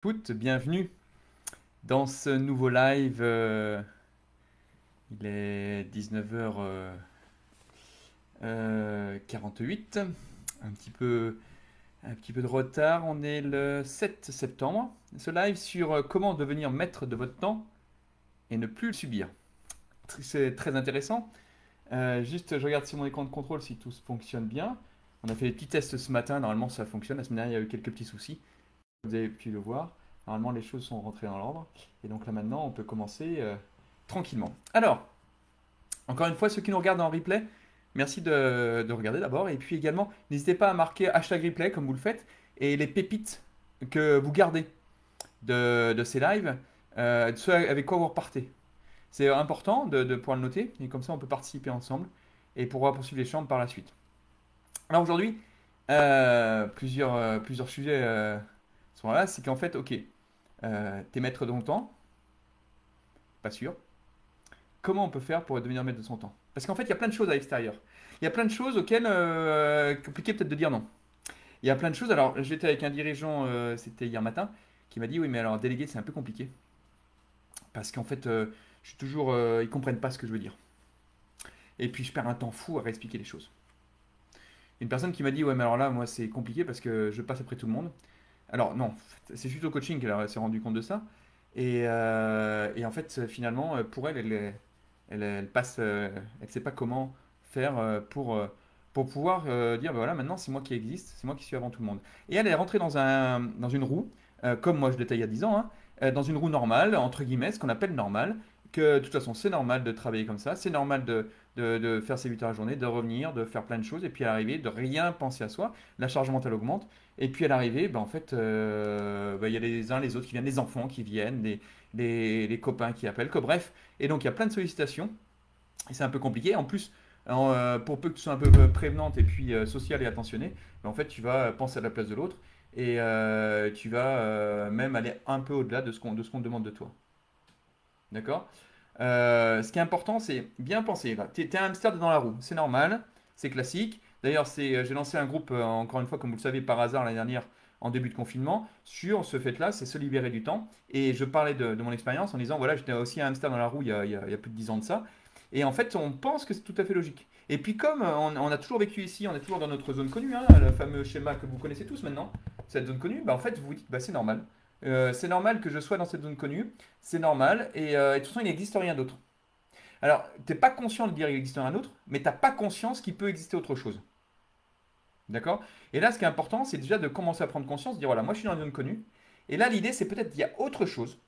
Bienvenue dans ce nouveau live. Il est 19h48. Un petit peu de retard. On est le 7 septembre. Ce live sur comment devenir maître de votre temps et ne plus le subir. C'est très intéressant. Juste, je regarde sur mon écran de contrôle si tout fonctionne bien. On a fait des petits tests ce matin. Normalement, ça fonctionne. La semaine dernière, il y a eu quelques petits soucis. Vous avez pu le voir. Normalement, les choses sont rentrées dans l'ordre. Et donc là, maintenant, on peut commencer tranquillement. Alors, encore une fois, ceux qui nous regardent en replay, merci de regarder d'abord. Et puis également, n'hésitez pas à marquer hashtag replay comme vous le faites. Et les pépites que vous gardez de ces lives, ceux avec quoi vous repartez. C'est important de pouvoir le noter. Et comme ça, on peut participer ensemble et pourra poursuivre les chambres par la suite. Alors aujourd'hui, plusieurs sujets sont là. C'est qu'en fait, ok, t'es maître de ton temps, pas sûr. Comment on peut faire pour devenir maître de son temps? Parce qu'en fait, il y a plein de choses à l'extérieur. Il y a plein de choses auxquelles compliqué peut-être de dire non. Il y a plein de choses. Alors, j'étais avec un dirigeant, c'était hier matin, qui m'a dit oui, mais alors déléguer, c'est un peu compliqué. Parce qu'en fait, je suis toujours, ils comprennent pas ce que je veux dire. Et puis, je perds un temps fou à réexpliquer les choses. Une personne qui m'a dit ouais, mais alors là, moi, c'est compliqué parce que je passe après tout le monde. Alors, non, c'est juste au coaching qu'elle s'est rendu compte de ça. Et en fait, finalement, pour elle, elle passe, elle ne sait pas comment faire pour pouvoir dire, bah voilà, maintenant c'est moi qui existe, c'est moi qui suis avant tout le monde. Et elle est rentrée dans une roue, comme moi je l'étais il y a 10 ans, hein, dans une roue normale, entre guillemets, ce qu'on appelle normal, que de toute façon c'est normal de travailler comme ça, c'est normal de faire ses 8 heures à la journée, de revenir, de faire plein de choses, et puis à l'arrivée, de rien penser à soi, la charge mentale augmente, et puis à l'arrivée, bah, en fait, bah, il y a les uns les autres qui viennent, les enfants qui viennent, les copains qui appellent, que bref. Et donc il y a plein de sollicitations, et c'est un peu compliqué. En plus, pour peu que tu sois un peu prévenante et puis sociale et attentionnée, ben, en fait tu vas penser à la place de l'autre, et tu vas même aller un peu au-delà de ce qu'on te demande de toi. D'accord? Ce qui est important, c'est bien penser. Tu es un hamster dans la roue, c'est normal, c'est classique. D'ailleurs, j'ai lancé un groupe, encore une fois, comme vous le savez, par hasard l'année dernière, en début de confinement, sur ce fait-là, c'est se libérer du temps. Et je parlais de mon expérience en disant, voilà, j'étais aussi un hamster dans la roue il y a plus de 10 ans de ça. Et en fait, on pense que c'est tout à fait logique. Et puis comme on a toujours vécu ici, on est toujours dans notre zone connue, hein, le fameux schéma que vous connaissez tous maintenant, cette zone connue, bah, en fait, vous vous dites, bah, c'est normal. C'est normal que je sois dans cette zone connue, c'est normal, et de toute façon, il n'existe rien d'autre. Alors, tu n'es pas conscient de dire qu'il existe rien d'autre, mais tu n'as pas conscience qu'il peut exister autre chose. D'accord? Et là, ce qui est important, c'est déjà de commencer à prendre conscience, de dire voilà, moi je suis dans une zone connue, et là, l'idée, c'est peut-être qu'il y a autre chose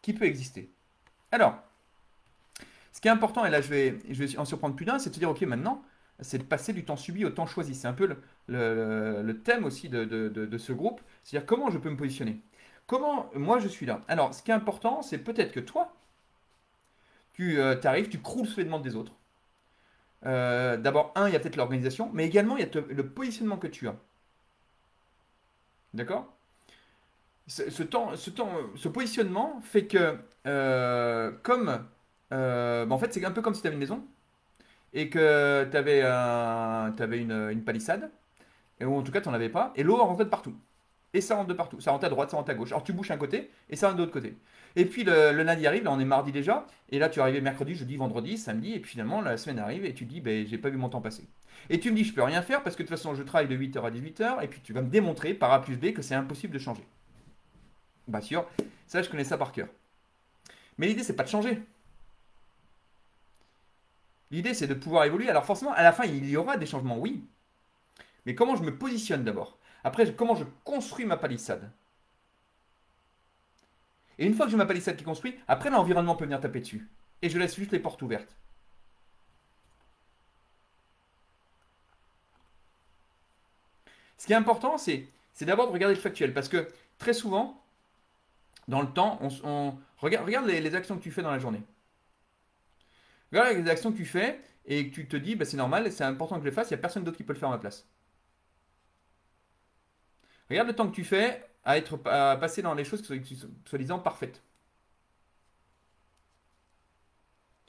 qui peut exister. Alors, ce qui est important, et là je vais en surprendre plus d'un, c'est de se dire ok, maintenant, c'est de passer du temps subi au temps choisi. C'est un peu le thème aussi de ce groupe, c'est-à-dire comment je peux me positionner. Comment moi je suis là. Alors, ce qui est important, c'est peut-être que toi, tu arrives, tu croules sous les demandes des autres. D'abord, il y a peut-être l'organisation, mais également, il y a le positionnement que tu as. D'accord? Ce positionnement fait que, comme, bah, en fait, c'est un peu comme si tu avais une maison et que tu avais, une palissade, ou en tout cas, tu n'en avais pas, et l'eau rentrait de partout. Et ça rentre de partout. Ça rentre à droite, ça rentre à gauche. Alors tu bouches un côté et ça rentre de l'autre côté. Et puis le lundi arrive, là on est mardi déjà, et là tu es arrivé mercredi, jeudi, vendredi, samedi, et puis finalement la semaine arrive et tu te dis, ben, j'ai pas vu mon temps passer. Et tu me dis, je peux rien faire parce que de toute façon je travaille de 8h à 18h, et puis tu vas me démontrer par A plus B que c'est impossible de changer. Bah sûr, ça je connais ça par cœur. Mais l'idée c'est pas de changer. L'idée c'est de pouvoir évoluer. Alors forcément, à la fin il y aura des changements, oui. Mais comment je me positionne d'abord? Après, comment je construis ma palissade? Et une fois que j'ai ma palissade qui est construite, après l'environnement peut venir taper dessus. Et je laisse juste les portes ouvertes. Ce qui est important, c'est d'abord de regarder le factuel. Parce que très souvent, dans le temps, regarde les actions que tu fais dans la journée. Regarde les actions que tu fais et que tu te dis, bah, c'est normal, c'est important que je le fasse, il n'y a personne d'autre qui peut le faire à ma place. Regarde le temps que tu fais à passer dans les choses qui sont soi-disant parfaites.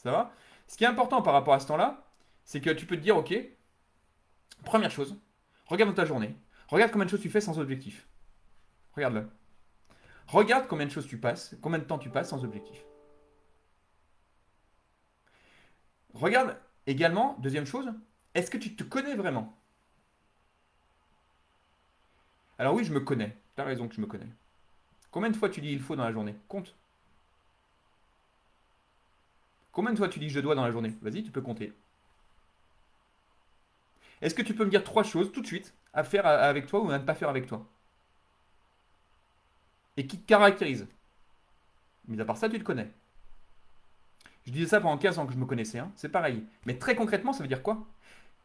Ça va? Ce qui est important par rapport à ce temps-là, c'est que tu peux te dire, ok, première chose, regarde dans ta journée. Regarde combien de choses tu fais sans objectif. Regarde-le. Regarde combien de choses tu passes, combien de temps tu passes sans objectif. Regarde également, deuxième chose, est-ce que tu te connais vraiment? Alors oui, je me connais. Tu as raison que je me connais. Combien de fois tu dis il faut dans la journée? Compte. Combien de fois tu dis je dois dans la journée? Vas-y, tu peux compter. Est-ce que tu peux me dire trois choses tout de suite à faire avec toi ou à ne pas faire avec toi? Et qui te caractérisent? Mais à part ça, tu te connais. Je disais ça pendant 15 ans que je me connaissais, hein. C'est pareil. Mais très concrètement, ça veut dire quoi?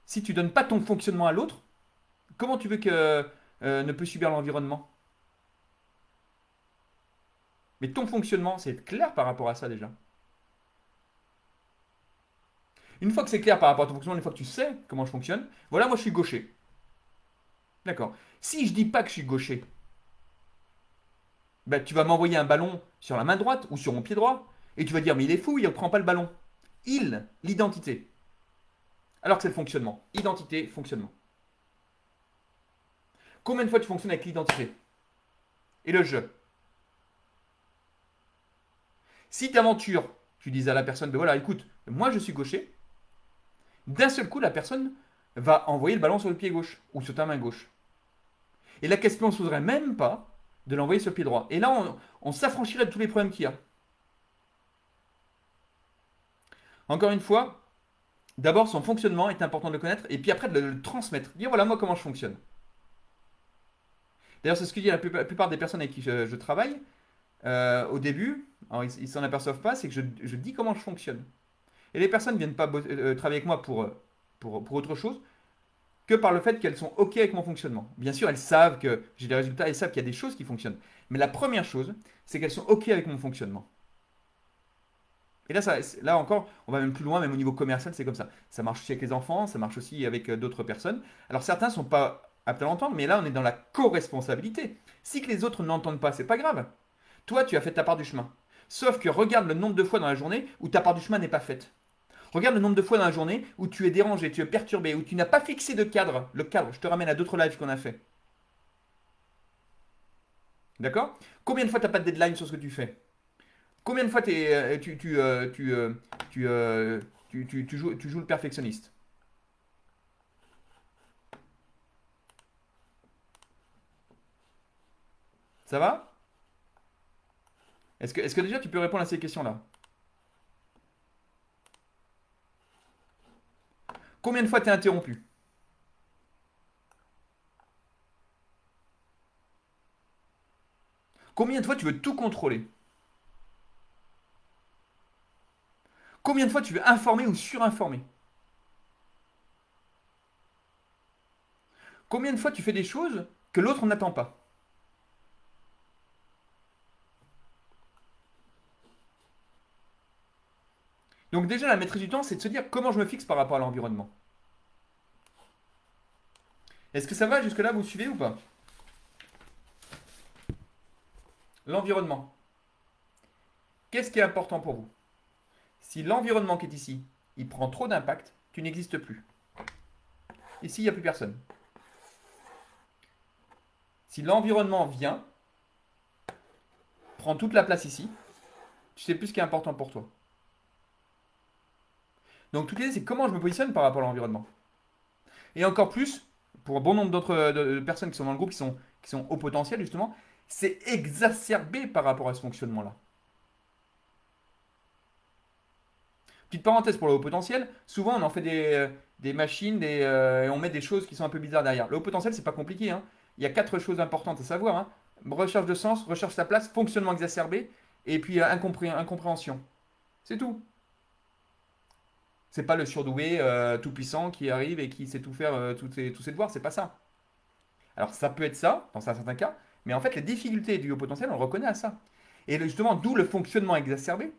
Si tu donnes pas ton fonctionnement à l'autre, comment tu veux que ne peut subir l'environnement? Mais ton fonctionnement, c'est clair par rapport à ça déjà. Une fois que c'est clair par rapport à ton fonctionnement, une fois que tu sais comment je fonctionne, voilà, moi je suis gaucher. D'accord. Si je dis pas que je suis gaucher, ben, tu vas m'envoyer un ballon sur la main droite ou sur mon pied droit, et tu vas dire, mais il est fou, il ne prend pas le ballon. L'identité. Alors que c'est le fonctionnement. Identité, fonctionnement. Combien de fois tu fonctionnes avec l'identité? Et le jeu. Si tu aventures, tu dis à la personne, ben voilà, écoute, moi je suis gaucher, d'un seul coup, la personne va envoyer le ballon sur le pied gauche ou sur ta main gauche. Et la question ne se poserait même pas de l'envoyer sur le pied droit. Et là, on s'affranchirait de tous les problèmes qu'il y a. Encore une fois, d'abord, son fonctionnement est important de le connaître et puis après de le transmettre. Dire voilà moi comment je fonctionne. D'ailleurs, c'est ce que dit la plupart des personnes avec qui je travaille. Au début, alors ils s'en aperçoivent pas, c'est que je dis comment je fonctionne. Et les personnes ne viennent pas travailler avec moi pour autre chose que par le fait qu'elles sont OK avec mon fonctionnement. Bien sûr, elles savent que j'ai des résultats, elles savent qu'il y a des choses qui fonctionnent. Mais la première chose, c'est qu'elles sont OK avec mon fonctionnement. Et là, là encore, on va même plus loin, même au niveau commercial, c'est comme ça. Ça marche aussi avec les enfants, ça marche aussi avec d'autres personnes. Alors certains ne sont pas aptes à l'entendre, mais là, on est dans la co-responsabilité. Si que les autres n'entendent pas, c'est pas grave. Toi, tu as fait ta part du chemin. Sauf que regarde le nombre de fois dans la journée où ta part du chemin n'est pas faite. Regarde le nombre de fois dans la journée où tu es dérangé, tu es perturbé, où tu n'as pas fixé de cadre. Le cadre, je te ramène à d'autres lives qu'on a fait. D'accord? Combien de fois tu n'as pas de deadline sur ce que tu fais? Combien de fois tu joues le perfectionniste? Ça va? Est-ce que déjà tu peux répondre à ces questions-là? Combien de fois tu es interrompu? Combien de fois tu veux tout contrôler? Combien de fois tu veux informer ou surinformer? Combien de fois tu fais des choses que l'autre n'attend pas? Donc déjà, la maîtrise du temps, c'est de se dire comment je me fixe par rapport à l'environnement. Est-ce que ça va jusque-là, vous suivez ou pas? L'environnement. Qu'est-ce qui est important pour vous? Si l'environnement qui est ici, il prend trop d'impact, tu n'existes plus. Ici, il n'y a plus personne. Si l'environnement vient, prend toute la place ici, tu sais plus ce qui est important pour toi. Donc toute l'idée, c'est comment je me positionne par rapport à l'environnement. Et encore plus, pour un bon nombre d'autres de personnes qui sont dans le groupe, qui sont au potentiel justement, c'est exacerbé par rapport à ce fonctionnement-là. Petite parenthèse pour le haut potentiel, souvent on en fait des machines et on met des choses qui sont un peu bizarres derrière. Le haut potentiel, c'est pas compliqué, hein. Il y a quatre choses importantes à savoir, hein. Recherche de sens, recherche sa place, fonctionnement exacerbé, et puis incompréhension. C'est tout. C'est pas le surdoué tout puissant qui arrive et qui sait tout faire, tous ses devoirs, c'est pas ça. Alors ça peut être ça, dans certains cas, mais en fait les difficultés du haut potentiel, on le reconnaît à ça. Et justement, d'où le fonctionnement exacerbé,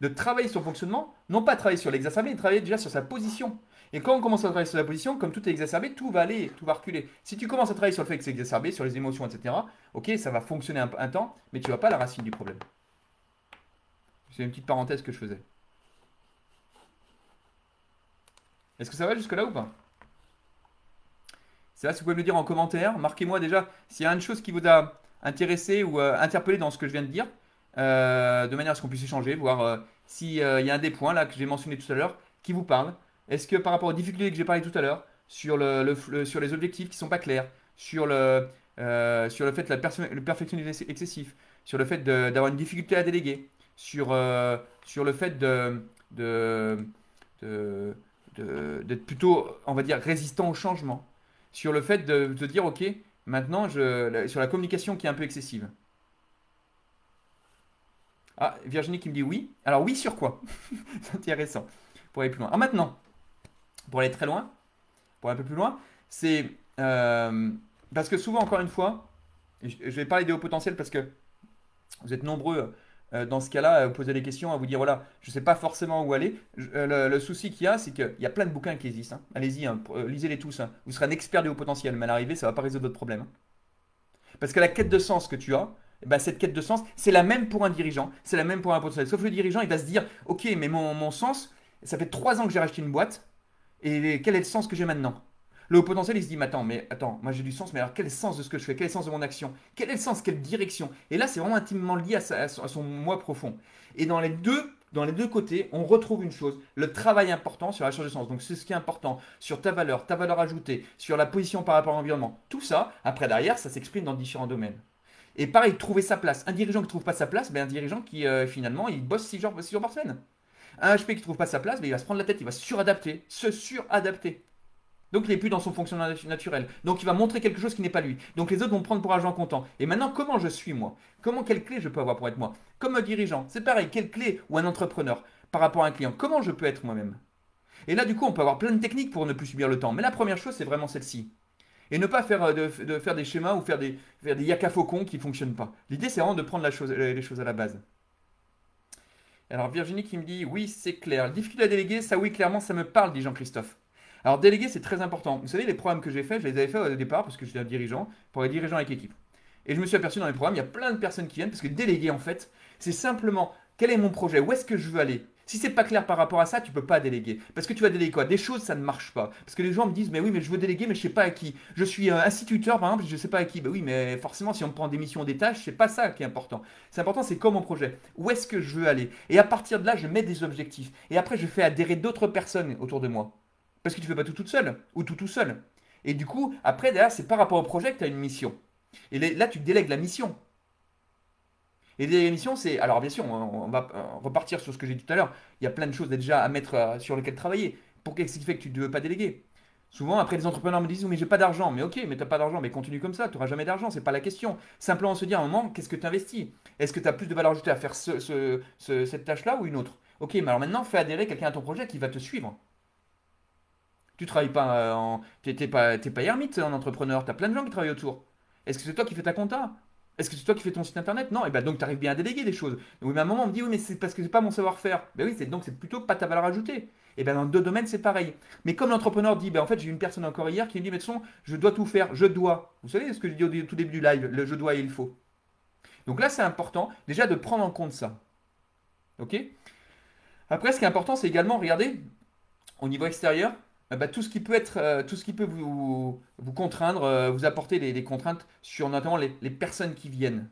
de travailler sur le fonctionnement, non pas travailler sur l'exacerbé, mais travailler déjà sur sa position. Et quand on commence à travailler sur la position, comme tout est exacerbé, tout va aller, tout va reculer. Si tu commences à travailler sur le fait que c'est exacerbé, sur les émotions, etc., ok, ça va fonctionner un temps, mais tu ne vas pas à la racine du problème. C'est une petite parenthèse que je faisais. Est-ce que ça va jusque-là ou pas? C'est là, si vous pouvez me le dire en commentaire. Marquez-moi déjà s'il y a une chose qui vous a intéressé ou interpellé dans ce que je viens de dire, de manière à ce qu'on puisse échanger, voir s'il y a un des points là que j'ai mentionné tout à l'heure qui vous parle. Est-ce que par rapport aux difficultés que j'ai parlé tout à l'heure, sur sur les objectifs qui sont pas clairs, sur le fait de le perfectionnisme excessif, sur le fait d'avoir une difficulté à déléguer, sur le fait de, de- d'être plutôt, on va dire, résistant au changement, sur le fait de dire, ok, maintenant, sur la communication qui est un peu excessive. Ah, Virginie qui me dit oui. Alors oui sur quoi? C'est intéressant. Pour aller plus loin. Alors maintenant, pour aller très loin, pour aller un peu plus loin, c'est parce que souvent, encore une fois, je vais parler des hauts potentiels parce que vous êtes nombreux dans ce cas-là à vous poser des questions, à vous dire voilà, je ne sais pas forcément où aller. Le souci qu'il y a, c'est qu'il y a plein de bouquins qui existent, hein. Allez-y, hein, lisez-les tous, hein. Vous serez un expert des hauts potentiels, mais à l'arrivée, ça ne va pas résoudre votre problème, hein. Parce que la quête de sens que tu as, eh ben, cette quête de sens, c'est la même pour un dirigeant, c'est la même pour un potentiel. Sauf que le dirigeant, il va se dire ok, mais mon sens, ça fait 3 ans que j'ai racheté une boîte, et quel est le sens que j'ai maintenant? Le haut potentiel, il se dit, mais attends, moi j'ai du sens, mais alors quel est le sens de ce que je fais? Quel est le sens de mon action? Quel est le sens? Quelle direction? Et là, c'est vraiment intimement lié à son moi profond. Et dans les deux côtés, on retrouve une chose, le travail important sur la recherche de sens. Donc c'est ce qui est important sur ta valeur ajoutée, sur la position par rapport à l'environnement. Tout ça, après derrière, ça s'exprime dans différents domaines. Et pareil, trouver sa place. Un dirigeant qui ne trouve pas sa place, ben un dirigeant qui finalement, il bosse 6 jours par semaine. Un HP qui ne trouve pas sa place, ben, il va se prendre la tête, il va se suradapter. Donc il n'est plus dans son fonctionnement naturel. Donc il va montrer quelque chose qui n'est pas lui. Donc les autres vont prendre pour argent comptant. Et maintenant, comment je suis moi? Quelle clé je peux avoir pour être moi? Comme un dirigeant, c'est pareil, quelle clé ou un entrepreneur par rapport à un client? Comment je peux être moi-même? Et là, du coup, on peut avoir plein de techniques pour ne plus subir le temps. Mais la première chose, c'est vraiment celle-ci. Et ne pas faire, de faire des schémas ou faire des yaka faucons qui ne fonctionnent pas. L'idée, c'est vraiment de prendre les choses à la base. Alors Virginie qui me dit oui, c'est clair. Difficulté à déléguer, ça oui, clairement, ça me parle, dit Jean-Christophe. Alors déléguer, c'est très important. Vous savez, les programmes que j'ai faits, je les avais faits au départ parce que j'étais un dirigeant, pour les dirigeants avec équipe. Et je me suis aperçu dans les programmes, il y a plein de personnes qui viennent parce que déléguer, en fait, c'est simplement quel est mon projet, où est-ce que je veux aller. Si c'est pas clair par rapport à ça, tu peux pas déléguer. Parce que tu vas déléguer quoi? Des choses, ça ne marche pas. Parce que les gens me disent, mais oui, mais je veux déléguer, mais je sais pas à qui. Je suis instituteur, par exemple, je sais pas à qui. Ben oui, mais forcément, si on me prend des missions, des tâches, c'est pas ça qui est important. C'est important, c'est quoi mon projet? Où est-ce que je veux aller? Et à partir de là, je mets des objectifs. Et après, je fais adhérer d'autres personnes autour de moi. Parce que tu fais pas tout toute seule, ou tout seul. Et du coup, après, derrière, c'est par rapport au projet que tu as une mission. Et là, tu délègues la mission. Et les missions, c'est. Alors, bien sûr, on va repartir sur ce que j'ai dit tout à l'heure. Il y a plein de choses déjà à mettre sur lesquelles travailler. Qu'est-ce qui fait que tu ne veux pas déléguer? Souvent, après, les entrepreneurs me disent oui, mais j'ai pas d'argent. Mais ok, mais t'as pas d'argent, mais continue comme ça, tu n'auras jamais d'argent, c'est pas la question. Simplement se dire à un moment, qu'est-ce que tu investis? Est-ce que tu as plus de valeur ajoutée à faire cette tâche-là ou une autre? Ok, mais alors maintenant, fais adhérer quelqu'un à ton projet qui va te suivre. Tu travailles pas t'es pas ermite en entrepreneur, tu as plein de gens qui travaillent autour. Est-ce que c'est toi qui fais ta compta? Est-ce que c'est toi qui fais ton site internet? Non, et ben donc tu arrives bien à déléguer des choses. Oui, mais à un moment on me dit oui, mais c'est parce que c'est pas mon savoir-faire. Ben oui, donc c'est plutôt pas ta valeur ajoutée. Et ben dans deux domaines c'est pareil. Mais comme l'entrepreneur dit, ben en fait j'ai eu une personne encore hier qui me dit, mais de toute façon, je dois tout faire, je dois. Vous savez ce que je dis au tout début du live, le je dois et il faut. Donc là c'est important déjà de prendre en compte ça. Ok? Après ce qui est important c'est également, regardez, au niveau extérieur, bah, tout ce qui peut être, tout ce qui peut vous contraindre, vous apporter des contraintes sur notamment les personnes qui viennent.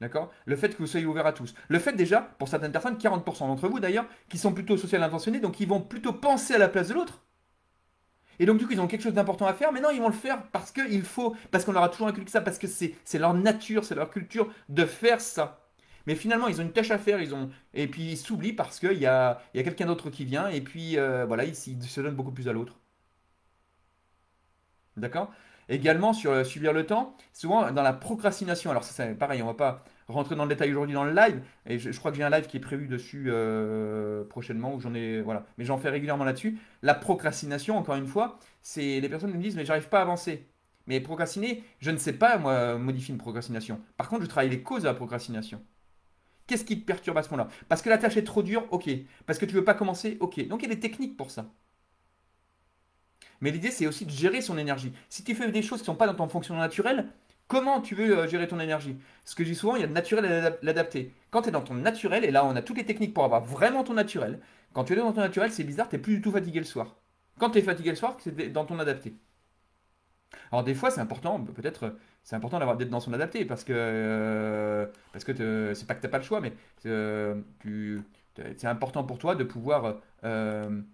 D'accord? Le fait que vous soyez ouvert à tous. Le fait déjà, pour certaines personnes, 40% d'entre vous d'ailleurs, qui sont plutôt social intentionnés, donc ils vont plutôt penser à la place de l'autre. Et donc du coup, ils ont quelque chose d'important à faire, mais non, ils vont le faire parce qu'il faut, parce qu'on leur a toujours inculqué ça, parce que c'est leur nature, c'est leur culture de faire ça. Mais finalement, ils ont une tâche à faire, et puis ils s'oublient parce qu'il y a quelqu'un d'autre qui vient, et puis voilà, ils se donnent beaucoup plus à l'autre. D'accord? Également sur subir le temps, souvent dans la procrastination. Alors ça, c'est pareil, on va pas rentrer dans le détail aujourd'hui dans le live, et je crois que j'ai un live qui est prévu dessus prochainement, où j'en ai, voilà, mais j'en fais régulièrement là-dessus. La procrastination, encore une fois, c'est les personnes qui me disent, mais j'arrive pas à avancer. Mais procrastiner, je ne sais pas, moi, modifier une procrastination. Par contre, je travaille les causes de la procrastination. Qu'est-ce qui te perturbe à ce moment-là? Parce que la tâche est trop dure, ok. Parce que tu veux pas commencer, ok. Donc il y a des techniques pour ça. Mais l'idée, c'est aussi de gérer son énergie. Si tu fais des choses qui ne sont pas dans ton fonctionnement naturel, comment tu veux gérer ton énergie? Ce que je dis souvent, il y a le naturel et l'adapté. Quand tu es dans ton naturel, et là on a toutes les techniques pour avoir vraiment ton naturel, quand tu es dans ton naturel, c'est bizarre, tu n'es plus du tout fatigué le soir. Quand tu es fatigué le soir, c'est dans ton adapté. Alors des fois, c'est important, peut-être, c'est important d'être dans son adapté parce que c'est pas que t'as pas le choix, mais c'est important pour toi de pouvoir de,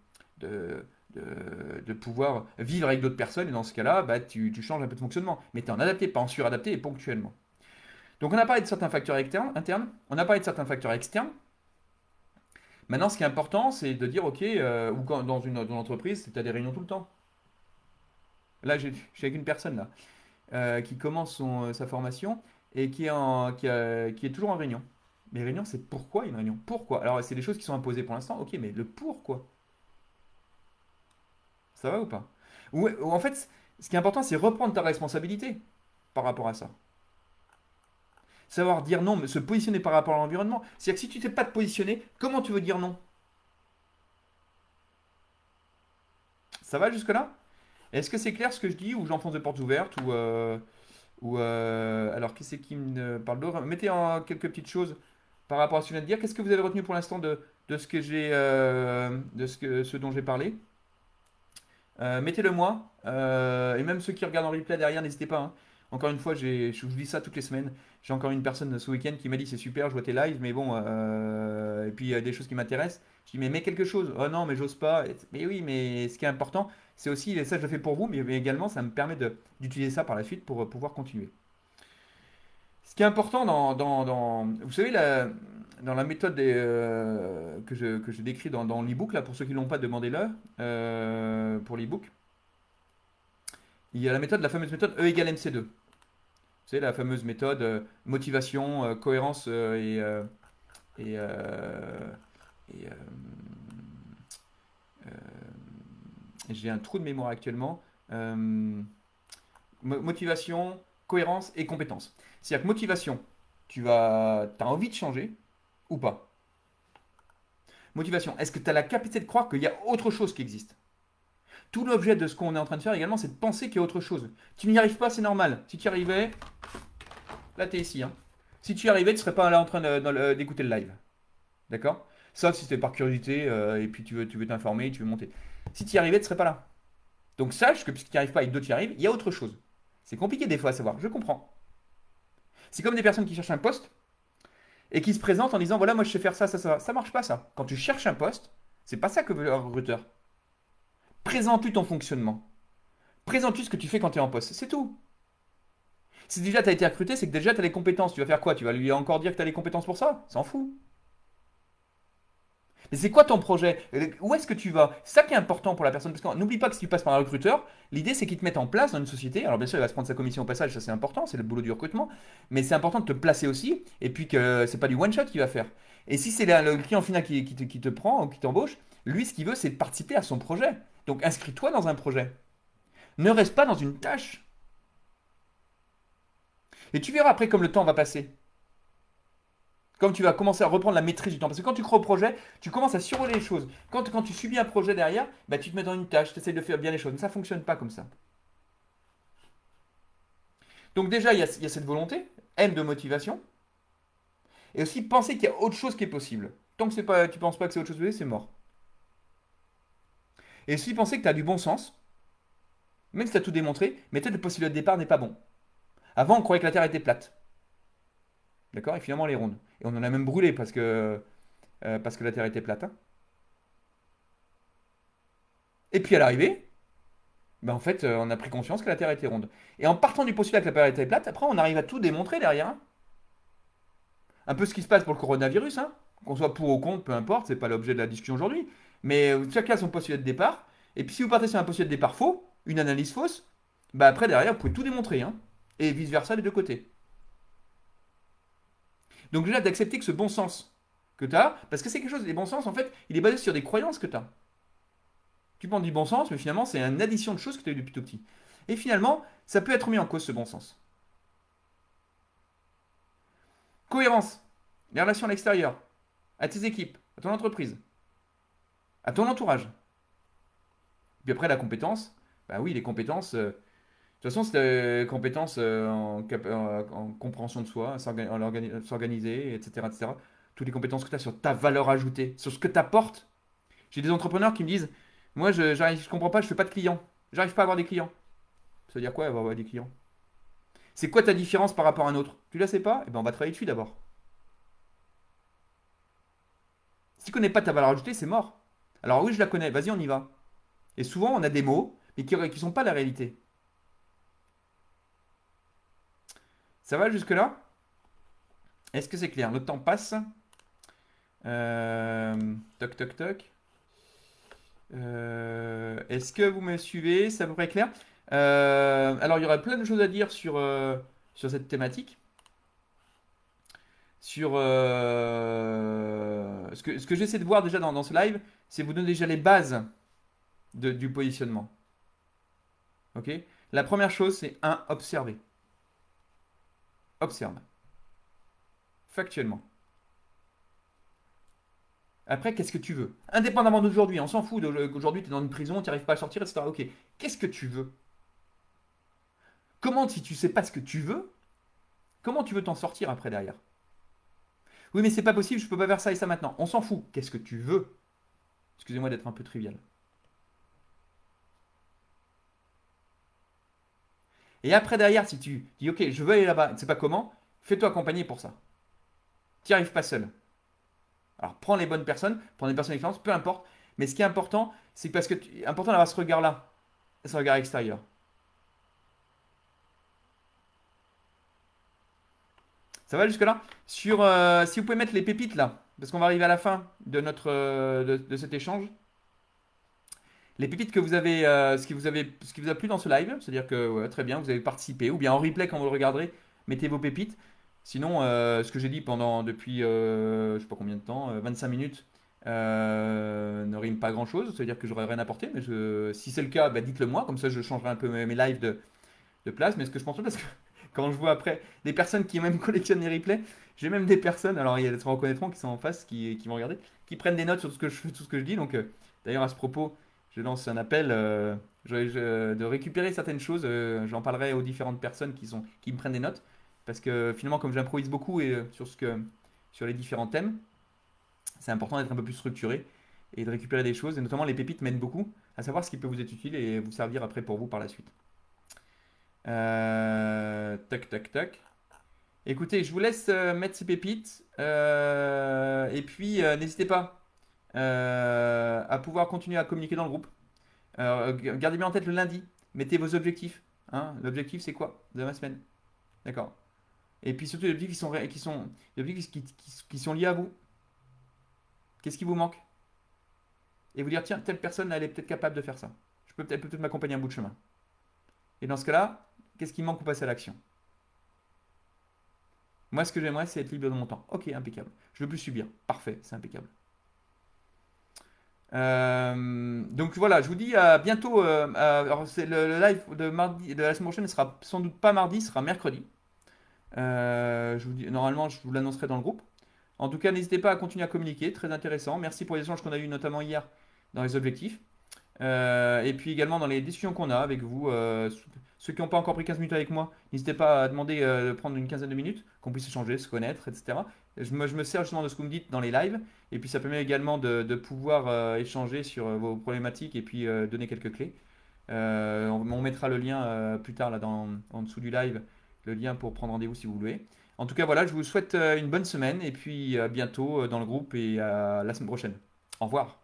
de pouvoir vivre avec d'autres personnes et dans ce cas-là, bah, tu changes un peu de fonctionnement, mais tu es en adapté, pas en suradapté et ponctuellement. Donc on a parlé de certains facteurs internes, on a parlé de certains facteurs externes. Maintenant, ce qui est important, c'est de dire, ok, ou quand, dans une entreprise, tu as des réunions tout le temps. Là, je suis avec une personne là. Qui commence sa formation et qui est toujours en réunion. Mais réunion, c'est pourquoi une réunion? Pourquoi? Alors, c'est des choses qui sont imposées pour l'instant, ok, mais le pourquoi? Ça va ou pas? Ou en fait, ce qui est important, c'est reprendre ta responsabilité par rapport à ça. Savoir dire non, mais se positionner par rapport à l'environnement. C'est-à-dire que si tu ne sais pas te positionner, comment tu veux dire non? Ça va jusque-là? Est-ce que c'est clair ce que je dis ou j'enfonce des portes ouvertes alors, qui c'est qui me parle d'autre? Mettez en quelques petites choses par rapport à ce que je viens de dire. Qu'est-ce que vous avez retenu pour l'instant de ce que ce dont j'ai parlé? Mettez-le moi. Et même ceux qui regardent en replay derrière, n'hésitez pas, hein. Encore une fois, je vous dis ça toutes les semaines. J'ai encore une personne ce week-end qui m'a dit c'est super, je vois tes lives, mais bon, et puis il y a des choses qui m'intéressent. Je dis mais mets quelque chose. Oh non, mais j'ose pas. Mais oui, mais ce qui est important, c'est aussi, et ça je le fais pour vous, mais également ça me permet d'utiliser ça par la suite pour pouvoir continuer. Ce qui est important vous savez, dans la méthode que je décris dans l'ebook, là, pour ceux qui ne l'ont pas, demandez-le, pour l'ebook, il y a la fameuse méthode E égale MC2. Vous savez, la fameuse méthode motivation, cohérence et, euh, et, euh, j'ai un trou de mémoire actuellement. Motivation, cohérence et compétence. C'est-à-dire que motivation, as envie de changer ou pas? Motivation, est-ce que tu as la capacité de croire qu'il y a autre chose qui existe? Tout l'objet de ce qu'on est en train de faire également, c'est de penser qu'il y a autre chose. Tu n'y arrives pas, c'est normal. Si tu y arrivais, là tu es ici, hein. Si tu y arrivais, tu ne serais pas là en train d'écouter le live. D'accord? Sauf si c'était par curiosité et puis tu veux t'informer, tu veux monter. Si tu y arrivais, tu ne serais pas là. Donc sache que puisque tu n'y arrives pas et que d'autres y arrivent, il y a autre chose. C'est compliqué des fois à savoir, je comprends. C'est comme des personnes qui cherchent un poste et qui se présentent en disant voilà, moi je sais faire ça, ça, ça. Ça marche pas ça. Quand tu cherches un poste, c'est pas ça que veut le recruteur. Présente-lui ton fonctionnement. Présente-lui ce que tu fais quand tu es en poste. C'est tout. Si déjà tu as été recruté, c'est que déjà tu as les compétences. Tu vas faire quoi? Tu vas lui encore dire que tu as les compétences pour ça? S'en fout. Mais c'est quoi ton projet? Où est-ce que tu vas? C'est ça qui est important pour la personne. Parce que n'oublie pas que si tu passes par un recruteur, l'idée c'est qu'il te mette en place dans une société. Alors bien sûr, il va se prendre sa commission au passage, ça c'est important, c'est le boulot du recrutement. Mais c'est important de te placer aussi. Et puis que c'est pas du one shot qu'il va faire. Et si c'est le client final qui te prend ou qui t'embauche, lui ce qu'il veut c'est de participer à son projet. Donc inscris-toi dans un projet. Ne reste pas dans une tâche. Et tu verras après comme le temps va passer. Comme tu vas commencer à reprendre la maîtrise du temps. Parce que quand tu crois au projet, tu commences à survoler les choses. Quand tu subis un projet derrière, bah, tu te mets dans une tâche, tu essaies de faire bien les choses. Mais ça ne fonctionne pas comme ça. Donc déjà, il y a cette volonté, M de motivation, et aussi penser qu'il y a autre chose qui est possible. Tant que tu ne penses pas que c'est autre chose possible, c'est mort. Et aussi penser que tu as du bon sens, même si tu as tout démontré, mais peut-être le postulat de départ n'est pas bon. Avant, on croyait que la Terre était plate. D'accord? Et finalement, elle est ronde. Et on en a même brûlé parce que la Terre était plate, hein. Et puis à l'arrivée, ben en fait, on a pris conscience que la Terre était ronde. Et en partant du postulat que la Terre était plate, après, on arrive à tout démontrer derrière, hein. Un peu ce qui se passe pour le coronavirus, hein. Qu'on soit pour ou contre, peu importe, c'est pas l'objet de la discussion aujourd'hui. Mais chacun a son postulat de départ. Et puis si vous partez sur un postulat de départ faux, une analyse fausse, bah après derrière, vous pouvez tout démontrer, hein. Et vice-versa les deux côtés. Donc déjà d'accepter que ce bon sens que tu as, parce que c'est quelque chose, les bons sens, en fait, il est basé sur des croyances que tu as. Tu penses du bon sens, mais finalement, c'est une addition de choses que tu as eues depuis tout petit. Et finalement, ça peut être mis en cause, ce bon sens. Cohérence. Les relations à l'extérieur, à tes équipes, à ton entreprise, à ton entourage. Puis après, la compétence. Bah oui, les compétences. De toute façon, c'est compétences en compréhension de soi, s'organiser, etc., etc. Toutes les compétences que tu as sur ta valeur ajoutée, sur ce que tu apportes. J'ai des entrepreneurs qui me disent moi, je comprends pas, je fais pas de clients. J'arrive pas à avoir des clients. Ça veut dire quoi, avoir des clients? C'est quoi ta différence par rapport à un autre? Tu la sais pas? Eh ben, on va travailler dessus d'abord. Si tu connais pas ta valeur ajoutée, c'est mort. Alors oui, je la connais, vas-y, on y va. Et souvent, on a des mots, mais qui ne sont pas la réalité. Ça va jusque-là? Est-ce que c'est clair? Le temps passe. Toc, toc, toc. Est-ce que vous me suivez? C'est à peu près clair. Alors, il y aurait plein de choses à dire sur cette thématique. Sur ce que j'essaie de voir déjà dans ce live, c'est vous donner déjà les bases du positionnement. Ok? La première chose, c'est un, observer. Observe. Factuellement. Après, qu'est-ce que tu veux? Indépendamment d'aujourd'hui, on s'en fout. Aujourd'hui, tu es dans une prison, tu n'arrives pas à sortir, etc. Ok. Qu'est-ce que tu veux? Comment, si tu sais pas ce que tu veux, comment tu veux t'en sortir après derrière? Oui, mais c'est pas possible, je peux pas faire ça et ça maintenant. On s'en fout. Qu'est-ce que tu veux? Excusez-moi d'être un peu trivial. Et après derrière, si tu dis ok, je veux aller là-bas, tu ne sais pas comment, fais-toi accompagner pour ça. Tu n'y arrives pas seul. Alors prends les bonnes personnes, prends des personnes d'expérience, peu importe. Mais ce qui est important, c'est parce que important d'avoir ce regard-là, ce regard extérieur. Ça va jusque-là? Si vous pouvez mettre les pépites là, parce qu'on va arriver à la fin de cet échange. Les pépites que vous avez, ce qui vous a plu dans ce live, c'est-à-dire que ouais, très bien, vous avez participé, ou bien en replay quand vous le regarderez, mettez vos pépites. Sinon, ce que j'ai dit depuis je sais pas combien de temps, 25 minutes, ne rime pas grand-chose, c'est-à-dire que j'aurais rien apporté, mais si c'est le cas, bah, dites-le moi, comme ça je changerai un peu mes lives de place. Mais ce que je pense pas, parce que quand je vois après des personnes qui même collectionnent les replays, j'ai même des personnes, alors ils se reconnaîtront, qui sont en face, qui vont regarder, qui prennent des notes sur tout ce que je dis. Donc d'ailleurs à ce propos, je lance un appel de récupérer certaines choses. J'en parlerai aux différentes personnes qui me prennent des notes. Parce que finalement, comme j'improvise beaucoup sur les différents thèmes, c'est important d'être un peu plus structuré et de récupérer des choses. Et notamment, les pépites m'aident beaucoup à savoir ce qui peut vous être utile et vous servir après pour vous par la suite. Tac, tac, tac. Écoutez, je vous laisse mettre ces pépites. Et puis, n'hésitez pas à pouvoir continuer à communiquer dans le groupe. Gardez bien en tête le lundi. Mettez vos objectifs. Hein. L'objectif, c'est quoi de ma semaine? D'accord. Et puis surtout, les objectifs les objectifs qui sont liés à vous. Qu'est-ce qui vous manque? Et vous dire, tiens, telle personne, elle est peut-être capable de faire ça. Elle peut peut-être m'accompagner un bout de chemin. Et dans ce cas-là, qu'est-ce qui manque pour passer à l'action? Moi, ce que j'aimerais, c'est être libre de mon temps. Ok, impeccable. Je veux plus subir. Parfait, c'est impeccable. Donc voilà, je vous dis à bientôt. Alors c'est le live de mardi, de la semaine prochaine, ne sera sans doute pas mardi, ce sera mercredi. Je vous dis, normalement, je vous l'annoncerai dans le groupe. En tout cas, n'hésitez pas à continuer à communiquer, très intéressant. Merci pour les échanges qu'on a eu notamment hier dans les objectifs. Et puis également dans les discussions qu'on a avec vous. Ceux qui n'ont pas encore pris 15 minutes avec moi, n'hésitez pas à demander de prendre une quinzaine de minutes, qu'on puisse échanger, se connaître, etc. Je me sers justement de ce que vous me dites dans les lives. Et puis ça permet également de pouvoir échanger sur vos problématiques et puis donner quelques clés. On mettra le lien plus tard là, en dessous du live, le lien pour prendre rendez-vous si vous voulez. En tout cas, voilà, je vous souhaite une bonne semaine et puis à bientôt dans le groupe et à la semaine prochaine. Au revoir.